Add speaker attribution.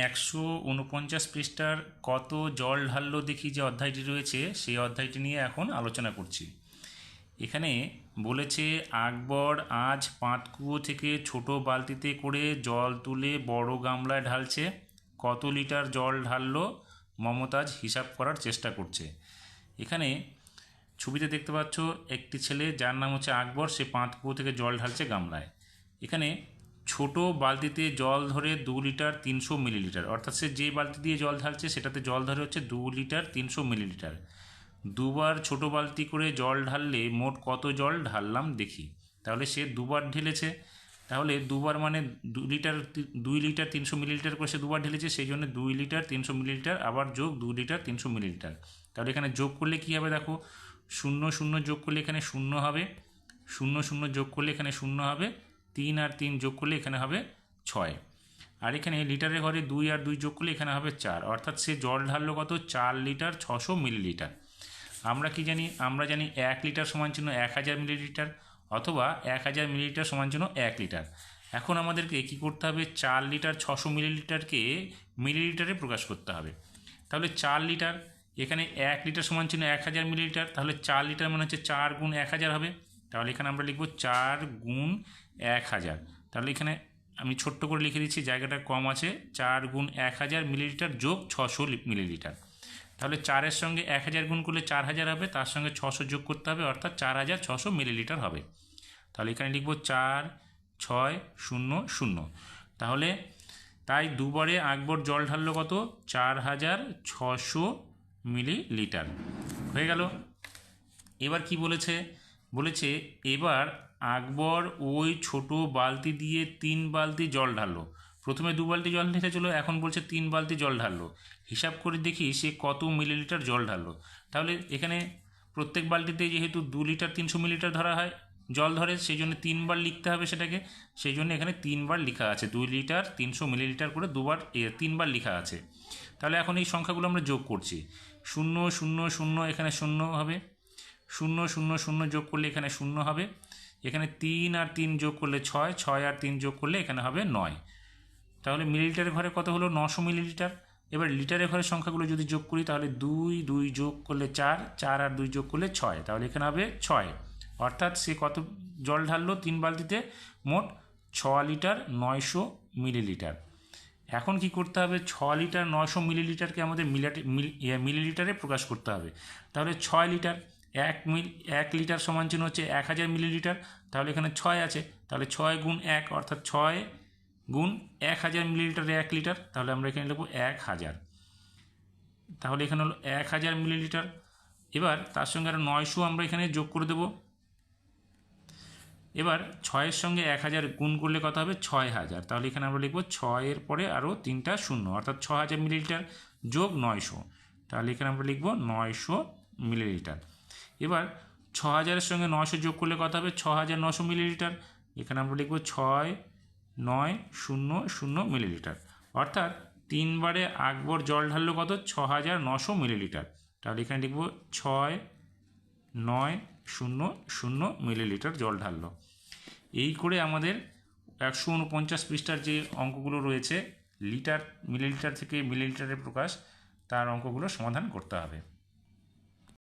Speaker 1: 149 পৃষ্ঠার কত জল ঢাললো দেখি যে অধ্যায়টি রয়েছে, সেই অধ্যায়টি নিয়ে এখন আলোচনা করছি। এখানে বলেছে আকবর আজ পাতকুয়ো থেকে ছোট বালতিতে করে জল তুলে বড় গামলায় ঢালছে। কত লিটার জল ঢাললো মমতাজ হিসাব করার চেষ্টা করছে। এখানে ছবিতে দেখতে পাচ্ছ একটি ছেলে যার নাম হচ্ছে আকবর, সে পাতকুয়ো থেকে জল ঢালছে গামলায়। এখানে ছোট বালতিতে জল ধরে 2 লিটার 300 মিলিলিটার, অর্থাৎ সে যে বালতি দিয়ে জল ঢালছে সেটাতে জল ধরে হচ্ছে 2 লিটার 300 মিলিলিটার। দুবার ছোট বালতি করে জল ঢাললে মোট কত জল ঢাললাম দেখি। তাহলে সে দুবার ঢেলেছে, তাহলে দুবার মানে 2 লিটার 300 মিলিলিটার করে সে দুবার ঢেলেছে, সেই জন্য 2 লিটার 300 মিলিলিটার আবার যোগ 2 লিটার 300 মিলিলিটার। তাহলে এখানে যোগ করলে কী হবে দেখো, 0 0 যোগ করলে এখানে 0 হবে, 0 0 যোগ করলে এখানে 0 হবে, 3 আর 3 যোগ করলে এখানে হবে 6। আর এখানে লিটারের ঘরে 2 আর 2 যোগ করলে এখানে হবে 4, অর্থাৎ সে জল ঢাললো কত, 4 লিটার 600 মিলিলিটার। আমরা কি জানি, আমরা জানি 1 লিটার সমান চিহ্ন 1000 মিলিলিটার, অথবা 1000 মিলিলিটার সমান চিহ্ন 1 লিটার। এখন আমাদেরকে কি করতে হবে, 4 লিটার 600 মিলিলিটারকে মিলিলিটারে প্রকাশ করতে হবে। তাহলে 4 লিটার, এখানে 1 লিটার সমান চিহ্ন 1000 মিলিলিটার, তাহলে 4 লিটার মানে হচ্ছে 4 গুণ 1000 হবে। তাহলে এখানে আমরা লিখব 4 গুণ 1000। তাহলে এখানে আমি ছোট্ট করে লিখে দিচ্ছি, জায়গাটা কম আছে, 4 গুণ 1000 মিলিলিটার যোগ 600 মিলিলিটার। তাহলে 4-এর সঙ্গে 1000 গুণ করলে 4000 হবে, তার সঙ্গে 600 যোগ করতে হবে, অর্থাৎ 4600 মিলিলিটার হবে। তাহলে এখানে লিখব 4 6 0 0। তাহলে তাই দুবারে আকবর জল ঢাললো কত, 4600 মিলিলিটার হয়ে গেল। এবার কি বলেছে, বলেছে এবার আকবর ওই ছোট বালতি দিয়ে 3 বালতি জল ঢাললো। প্রথমে 2 বালতি জল ঢেলেছিল, এখন বলছে 3 বালতি জল ঢাললো। হিসাব করে দেখি সে কত মিলিলিটার জল ঢাললো। তাহলে এখানে প্রত্যেক বালতিতে যেহেতু 2 লিটার 300 মিলিলিটার ধরা হয়, জল ধরে, সেই জন্য 3 বার লিখতে হবে সেটাকে, সেই জন্য এখানে 3 বার লেখা আছে, 2 লিটার 300 মিলিলিটার করে 3 বার লেখা আছে। তাহলে এখন এই সংখ্যাগুলো আমরা যোগ করছি, 0 0 0 এখানে 0 হবে, 0 0 0 যোগ করলে এখানে 0 হবে, এখানে 3 আর 3 যোগ করলে 6, 6 আর 3 যোগ করলে এখানে হবে 9। তাহলে মিলিলিটারের ঘরে কত হলো, 900 মিলিলিটার। এবার লিটারের ঘরের সংখ্যাগুলো যদি যোগ করি, তাহলে 2 2 যোগ করলে 4, 4 আর 2 যোগ করলে 6, তাহলে এখানে হবে 6। অর্থাৎ সে কত জল ঢাললো 3 বালতিতে, মোট 6 লিটার 900 মিলিলিটার। এখন কি করতে হবে, 6 লিটার 900 মিলিলিটারকে আমাদের মিলিলিটারে প্রকাশ করতে হবে। তাহলে 6 লিটার, 1 লিটার সমান চিহ্ন হচ্ছে 1000 মিলিলিটার, তাহলে এখানে 6 আছে, তাহলে 6 গুণ 1, অর্থাৎ 6 গুণ 1000 মিলিলিটারে 1 লিটার, তাহলে আমরা এখানে লিখব 1000। তাহলে এখানে হলো 1000 মিলিলিটার। এবার তার সঙ্গে আরও 900 আমরা এখানে যোগ করে দেব। এবার 6-এর সঙ্গে 1000 গুণ করলে কত হবে, 6000। তাহলে এখানে আমরা লিখব 6-এর পরে আরও 3টা শূন্য, অর্থাৎ 6000 মিলিলিটার যোগ 900, তাহলে এখানে আমরা লিখব 900 মিলিলিটার। এবার 6000-এর সঙ্গে 900 যোগ করলে কত হবে, 6900 মিলিলিটার, এখানে আমরা লিখব 6900 মিলিলিটার। অর্থাৎ 3 বারে আকবর জল ঢাললো কত, 6900 মিলিলিটার। তাহলে এখানে লিখব 6900 মিলিলিটার জল ঢাললো। এই করে আমাদের 149 পৃষ্ঠার যে অঙ্কগুলো রয়েছে, লিটার মিলিলিটার থেকে মিলিলিটারে প্রকাশ, তার অঙ্কগুলো সমাধান করতে হবে।